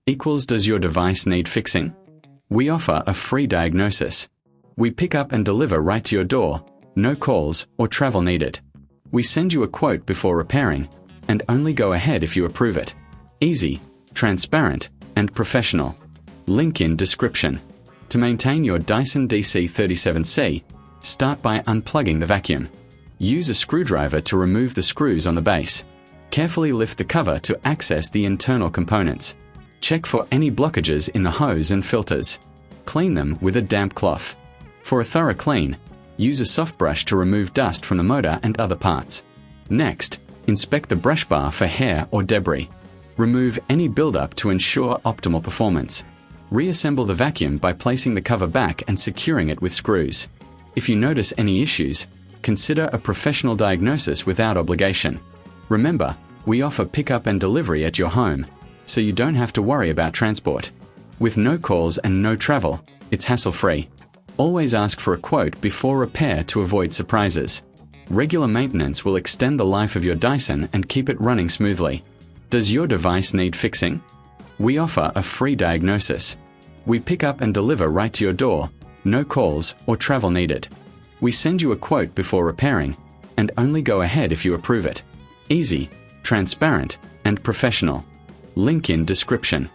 equals does your device need fixing? We offer a free diagnosis. We pick up and deliver right to your door, no calls or travel needed. We send you a quote before repairing, and only go ahead if you approve it. Easy, transparent, and professional. Link in description. To maintain your Dyson DC37C, start by unplugging the vacuum. Use a screwdriver to remove the screws on the base. Carefully lift the cover to access the internal components. Check for any blockages in the hose and filters. Clean them with a damp cloth. For a thorough clean, use a soft brush to remove dust from the motor and other parts. Next, inspect the brush bar for hair or debris. Remove any buildup to ensure optimal performance. Reassemble the vacuum by placing the cover back and securing it with screws. If you notice any issues, consider a professional diagnosis without obligation. Remember, we offer pickup and delivery at your home, so you don't have to worry about transport. With no calls and no travel, it's hassle-free. Always ask for a quote before repair to avoid surprises. Regular maintenance will extend the life of your Dyson and keep it running smoothly. Does your device need fixing? We offer a free diagnosis. We pick up and deliver right to your door, no calls or travel needed. We send you a quote before repairing, and only go ahead if you approve it. Easy, transparent, and professional. Link in description.